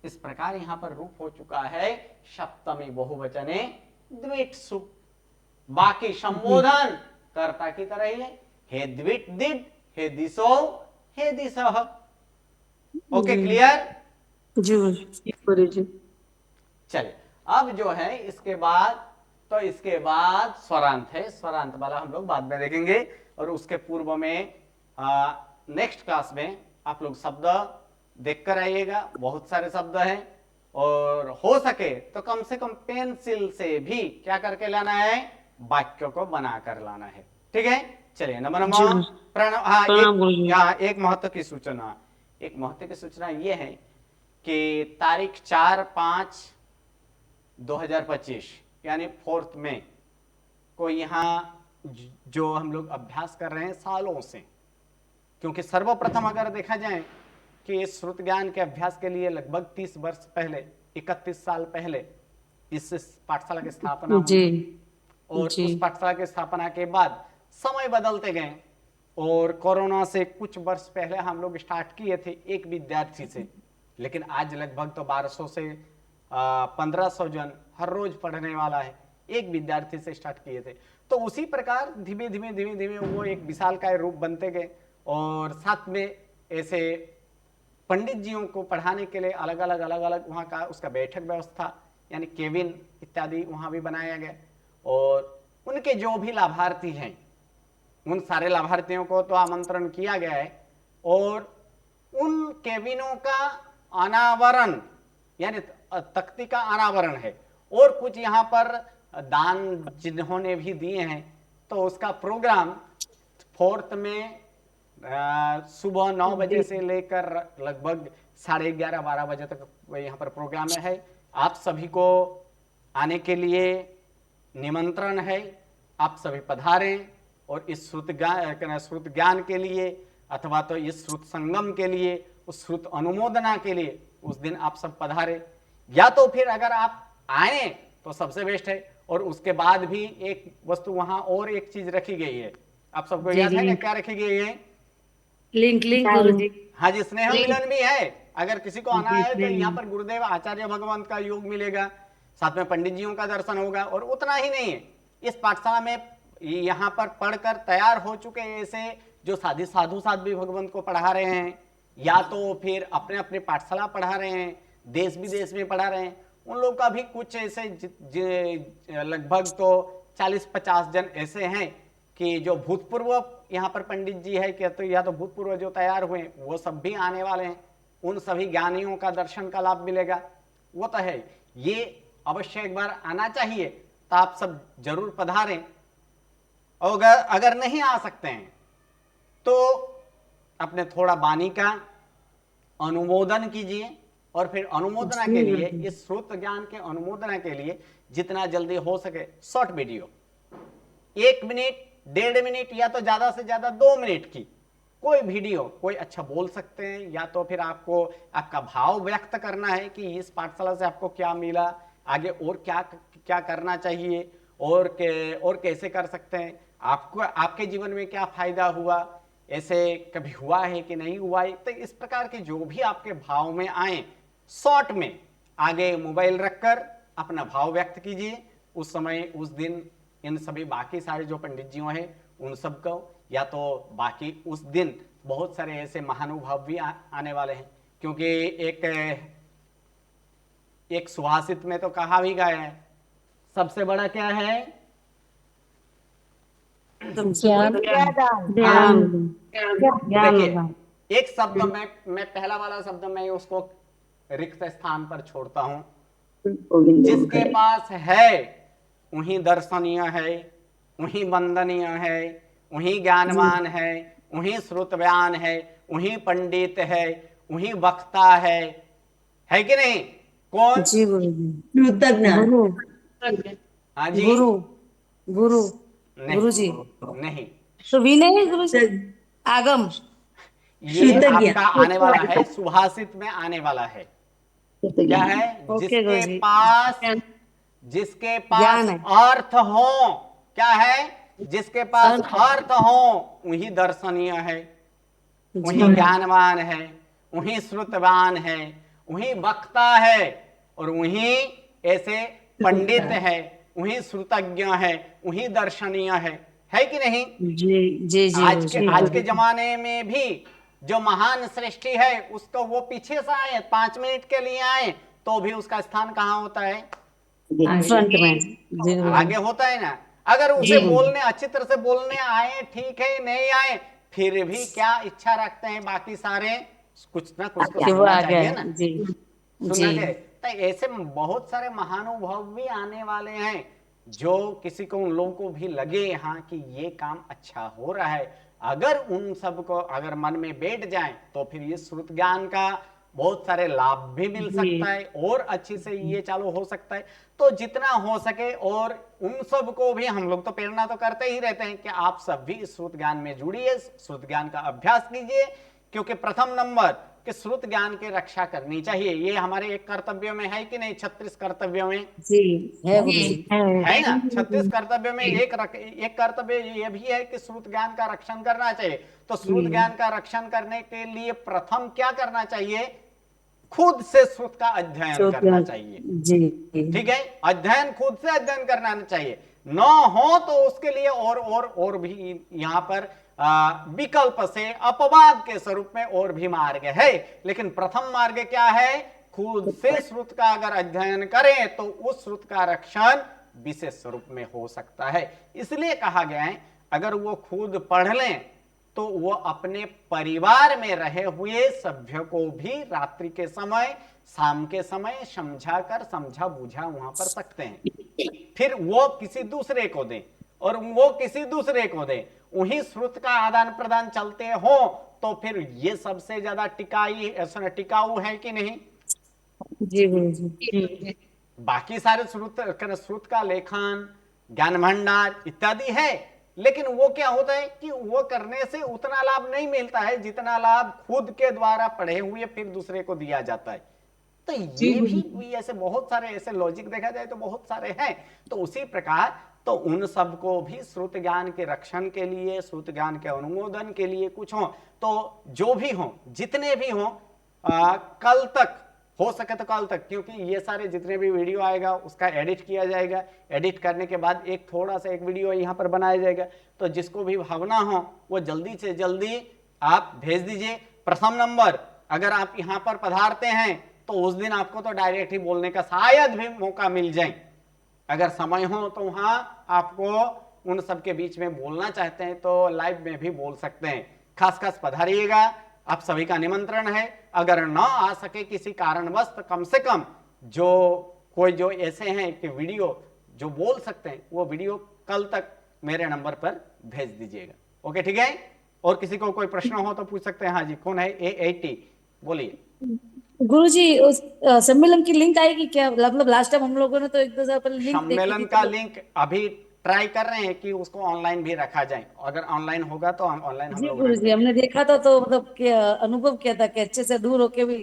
इस प्रकार यहां पर रूप हो चुका है सप्तमी बहुवचने द्विट सु। बाकी संबोधन कर्ता की तरह ही है, हे द्विट दिड, हे दिशो, हे दिशः। Okay, clear? जी गुरुजी। चलिए, अब जो है इसके बाद, तो इसके बाद स्वरांत है, स्वरांत वाला हम लोग बाद में देखेंगे। और उसके पूर्व में नेक्स्ट क्लास में आप लोग शब्द देख कर आइएगा, बहुत सारे शब्द हैं, और हो सके तो कम से कम पेंसिल से भी क्या करके लाना है, वाक्य को बना कर लाना है। ठीक है, चलिए नंबर प्रणव। हाँ, एक महत्व की सूचना, एक महत्व की सूचना ये है कि तारीख 4/5/2025 यानी 4 मई को यहाँ जो हम लोग अभ्यास कर रहे हैं सालों से, क्योंकि सर्वप्रथम अगर देखा जाए कि इस श्रुत ज्ञान के अभ्यास के लिए लगभग 30 वर्ष पहले, 31 साल पहले इस पाठशाला की स्थापना हुई। और उस पाठशाला की स्थापना के बाद समय बदलते गए, और कोरोना से कुछ वर्ष पहले हम लोग स्टार्ट किए थे एक विद्यार्थी से, लेकिन आज लगभग तो 1200 से 1500 जन हर रोज पढ़ने वाला है, एक विद्यार्थी से स्टार्ट किए थे। तो उसी प्रकार धीमे धीमे धीमे धीमे वो एक विशालकाय रूप बनते गए, और साथ में ऐसे पंडित जियों को पढ़ाने के लिए अलग अलग वहाँ का उसका बैठक व्यवस्था यानी केबिन इत्यादि वहाँ भी बनाया गया, और उनके जो भी लाभार्थी हैं उन सारे लाभार्थियों को तो आमंत्रण किया गया है, और उन केबिनों का अनावरण यानी तख्ती का अनावरण है, और कुछ यहाँ पर दान जिन्होंने भी दिए हैं, तो उसका प्रोग्राम 4 में सुबह 9 बजे से लेकर लगभग 11:30-12 बजे तक यहाँ पर प्रोग्राम है। आप सभी को आने के लिए निमंत्रण है, आप सभी पधारें, और इस श्रुत ज्ञान के लिए अथवा तो इस श्रुत संगम के लिए, उस श्रुत अनुमोदना के लिए उस दिन आप सब पधारे, या तो फिर अगर आप आए तो सबसे बेस्ट है। और उसके बाद भी एक वस्तु वहां और एक चीज रखी गई है, आप सबको याद है ना क्या रखी गई है? लिंक गुरुजी। हाँ जी, स्नेह मिलन भी है। अगर किसी को आना है तो यहाँ पर गुरुदेव आचार्य भगवंत का योग मिलेगा, साथ में पंडित जियों का दर्शन होगा। और उतना ही नहीं है, इस पाठशाला में यहाँ पर पढ़कर तैयार हो चुके ऐसे जो साधु साध भी भगवंत को पढ़ा रहे हैं, या तो फिर अपने अपने पाठशाला पढ़ा रहे हैं, देश विदेश में पढ़ा रहे हैं, उन लोग का भी कुछ ऐसे लगभग तो 40-50 जन ऐसे हैं कि जो भूतपूर्व यहाँ पर पंडित जी है कि तो या तो भूतपूर्व जो तैयार हुए वो सब भी आने वाले हैं। उन सभी ज्ञानियों का दर्शन का लाभ मिलेगा, वो तो है। ये अवश्य एक बार आना चाहिए, तो आप सब जरूर पधारें। और अगर नहीं आ सकते हैं तो अपने थोड़ा वाणी का अनुमोदन कीजिए, और फिर अनुमोदना के लिए, इस श्रुत ज्ञान के अनुमोदना के लिए जितना जल्दी हो सके शॉर्ट वीडियो 1 मिनट 1.5 मिनट या तो ज्यादा से ज्यादा 2 मिनट की कोई वीडियो, कोई अच्छा बोल सकते हैं, या तो फिर आपको आपका भाव व्यक्त करना है कि इस पाठशाला से आपको क्या मिला, आगे और क्या क्या करना चाहिए, और कैसे कर सकते हैं, आपको आपके जीवन में क्या फायदा हुआ, ऐसे कभी हुआ है कि नहीं हुआ है। तो इस प्रकार के जो भी आपके भाव में आए, शॉर्ट में आगे मोबाइल रखकर अपना भाव व्यक्त कीजिए। उस समय उस दिन इन सभी बाकी सारे जो पंडित जियों हैं उन सबको, या तो बाकी उस दिन बहुत सारे ऐसे महानुभाव भी आने वाले हैं, क्योंकि एक सुभाषित में तो कहा भी गया है, सबसे बड़ा क्या है? देखिए, एक शब्द मैं पहला वाला शब्द मैं उसको रिक्त स्थान पर छोड़ता हूं। जिसके पास है वही दर्शनीय है, वही वंदनीय है, वही ज्ञानवान है, वही श्रुतव्यान है, वही पंडित है, वही वक्ता है कि नहीं? कौन? जी गुरु। हाँ जी, गुरु जी नहीं, तो विनय है गुरु जी। आगम ये आपका आने वाला है, सुभाषित में आने वाला है। क्या है? जिसके पास अर्थ हो, क्या है? जिसके पास अर्थ हो वही दर्शनीय है, वही ज्ञानवान है, वही श्रुतवान है, वही वक्ता है, और वही ऐसे पंडित है, वही श्रुतज्ञ है, वही दर्शनीय है कि नहीं? जी जी जी आज के जमाने में भी जो महान सृष्टि है उसको वो पीछे से आए, 5 मिनट के लिए आए तो भी उसका स्थान कहाँ होता है? फ्रंट में आगे होता है ना। अगर उसे बोलने, अच्छी तरह से बोलने आए ठीक है, नहीं आए फिर भी क्या इच्छा रखते हैं बाकी सारे, कुछ ना कुछ तो सुनना चाहिए ना, सुनना चाहिए। तो ऐसे बहुत सारे महानुभाव भी आने वाले हैं जो किसी को, उन लोगों को भी लगे यहाँ कि ये काम अच्छा हो रहा है, अगर उन सबको अगर मन में बैठ जाए तो फिर ये श्रुत ज्ञान का बहुत सारे लाभ भी मिल सकता है और अच्छी से ये चालू हो सकता है। तो जितना हो सके, और उन सब को भी हम लोग तो प्रेरणा तो करते ही रहते हैं कि आप सब भी श्रुत ज्ञान में जुड़िए, श्रुत ज्ञान का अभ्यास कीजिए, क्योंकि प्रथम नंबर कि श्रुत ज्ञान की रक्षा करनी चाहिए। ये हमारे एक कर्तव्य में है कि नहीं? 36 कर्तव्यों में है ना? 36 कर्तव्य में एक कर्तव्य ये भी है कि श्रुत ज्ञान का रक्षण करना चाहिए। तो श्रुत ज्ञान का रक्षण करने के लिए प्रथम क्या करना चाहिए? खुद से श्रुत का अध्ययन करना चाहिए। ठीक है, अध्ययन खुद से अध्ययन करना चाहिए। न हो तो उसके लिए और भी यहाँ पर विकल्प से अपवाद के स्वरूप में और भी मार्ग है, लेकिन प्रथम मार्ग क्या है? खुद से श्रुत का अगर अध्ययन करें तो उस श्रुत का रक्षण विशेष स्वरूप में हो सकता है। इसलिए कहा गया है अगर वो खुद पढ़ लें तो वो अपने परिवार में रहे हुए सभ्य को भी रात्रि के समय, शाम के समय समझा बूझा वहां पर सकते हैं। फिर वो किसी दूसरे को दें और वो किसी दूसरे को दें, वही श्रुत का आदान प्रदान चलते हो तो फिर ये सबसे ज्यादा टिकाऊ है कि नहीं? जी। बाकी सारे श्रुत का लेखन, ज्ञान भंडार इत्यादि है, लेकिन वो क्या होता है कि वो करने से उतना लाभ नहीं मिलता है जितना लाभ खुद के द्वारा पढ़े हुए फिर दूसरे को दिया जाता है। तो ये भी ऐसे बहुत सारे ऐसे लॉजिक देखा जाए तो बहुत सारे हैं। तो उसी प्रकार तो उन सबको भी श्रुत ज्ञान के रक्षण के लिए, श्रुत ज्ञान के अनुमोदन के लिए कुछ हो तो जो भी हो, जितने भी हो, कल तक हो सके तो कल तक, क्योंकि ये सारे जितने भी वीडियो आएगा उसका एडिट किया जाएगा, एडिट करने के बाद एक थोड़ा सा एक वीडियो यहाँ पर बनाया जाएगा। तो जिसको भी भावना हो वो जल्दी से जल्दी आप भेज दीजिए। प्रथम नंबर, अगर आप यहाँ पर पधारते हैं तो उस दिन आपको तो डायरेक्ट ही बोलने का शायद भी मौका मिल जाए, अगर समय हो तो वहां आपको उन सबके बीच में बोलना चाहते हैं तो लाइव में भी बोल सकते हैं। खास पधारिएगा, आप सभी का निमंत्रण है। अगर ना आ सके किसी कारणवश तो कम से कम जो ऐसे हैं कि वीडियो जो बोल सकते हैं वो वीडियो कल तक मेरे नंबर पर भेज दीजिएगा। ओके, ठीक है। और किसी को कोई प्रश्न हो तो पूछ सकते हैं। हाँ जी, कौन है? A80, बोलिए। गुरुजी, उस सम्मेलन की लिंक आएगी क्या? मतलब लास्ट टाइम हम लोगों ने तो 1-2 पहले लिंक सम्मेलन का लिंक अभी ट्राई कर रहे हैं कि उसको ऑनलाइन भी रखा जाए। अगर ऑनलाइन होगा तो ऑनलाइन हम लोग गुरुजी हमने देखा था तो मतलब क्या अनुभव किया था कि अच्छे से दूर होके भी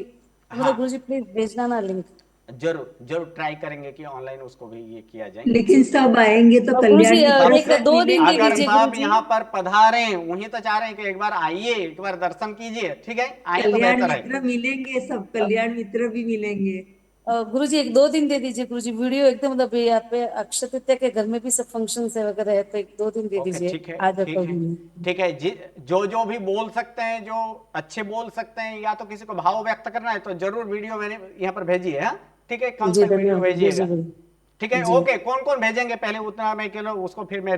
मतलब गुरुजी प्लीज भेजना ना लिंक। जरूर ट्राई करेंगे कि ऑनलाइन उसको भी ये किया जाए। लेकिन सब आएंगे तो कल्याण एक 2 दिन दे अगर दीजिए साहब यहाँ पर पधारे, वही तो चाह रहे हैं कि एक बार आइए, एक बार दर्शन कीजिए। ठीक है, आए तो बेहतर है। मित्र मिलेंगे, सब कल्याण मित्र भी मिलेंगे। गुरुजी 1-2 दिन दे दीजिए गुरुजी, वीडियो एकदम मतलब यहाँ पे अक्षय तृतीया के घर में भी सब फंक्शन है वगैरह है तो 1-2 दिन दे दीजिए। ठीक है जी। जो भी बोल सकते हैं, जो अच्छे बोल सकते हैं, या तो किसी को भाव व्यक्त करना है तो जरूर वीडियो मैंने यहाँ पर भेजिए। हाँ, ठीक है, कल तक वीडियो भेजिएगा। ठीक है, ओके। कौन भेजेंगे पहले उतना मैं केवल उसको फिर मैं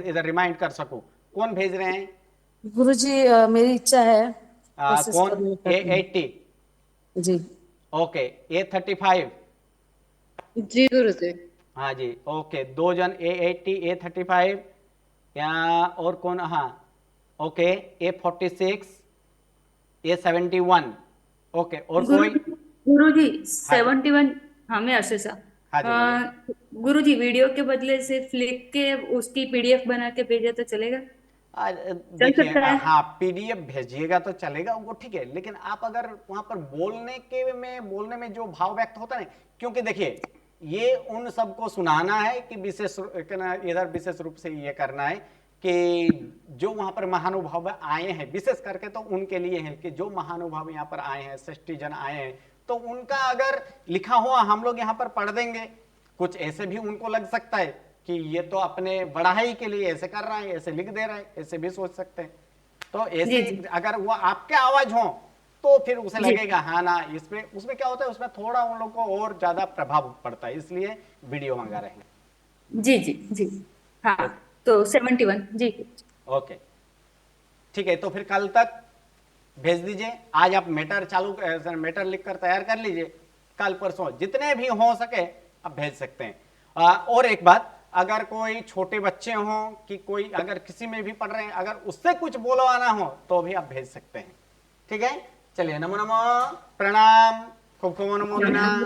इधर रिमाइंड कर सकूं। कौन भेज रहे हैं? गुरुजी मेरी इच्छा है। कौन? A80 जी। ओके, A35 जी गुरुजी। हाँ जी, ओके। 2 जन A80 A35 या और कौन? हाँ, ओके। A46 A71 okay. और कोई? गुरुजी 71 हमें आशीषा। हाँ गुरुजी वीडियो के बदले से लिख के उसकी PDF बना के भेजे तो चलेगा? देखिए, हाँ, PDF भेजिएगा तो चलेगा वो, ठीक है। लेकिन आप अगर वहां पर बोलने में जो भाव व्यक्त होता है, क्योंकि देखिए ये उन सबको सुनाना है कि इधर विशेष रूप से ये करना है कि जो वहां पर महानुभाव आए हैं, विशेष करके तो उनके लिए है कि जो महानुभाव यहाँ पर आए हैं, 60 जन आए हैं, तो उनका अगर लिखा हुआ हम लोग यहाँ पर पढ़ देंगे, कुछ ऐसे भी उनको लग सकता है कि ये तो अपने बढ़ाई के लिए ऐसे कर रहा है, ऐसे लिख दे रहा है, ऐसे भी सोच सकते हैं। तो ऐसे अगर वो आपके आवाज हो तो फिर उसे लगेगा हाँ ना, इसमें उसमें क्या होता है, उसमें थोड़ा उन लोग को और ज्यादा प्रभाव पड़ता है, इसलिए वीडियो मंगा रहे हैं। जी जी जी। हाँ तो 71 जी। ओके ठीक है, तो फिर कल तक भेज दीजिए। आज आप मैटर लिखकर तैयार कर लीजिए, कल परसों जितने भी हो सके आप भेज सकते हैं। और एक बात, अगर कोई छोटे बच्चे हों कि कोई अगर किसी में भी पढ़ रहे हैं, अगर उससे कुछ बोलवाना हो तो भी आप भेज सकते हैं। ठीक है, चलिए, नमो नमो, प्रणाम, खूब खूब नमो, प्रणाम।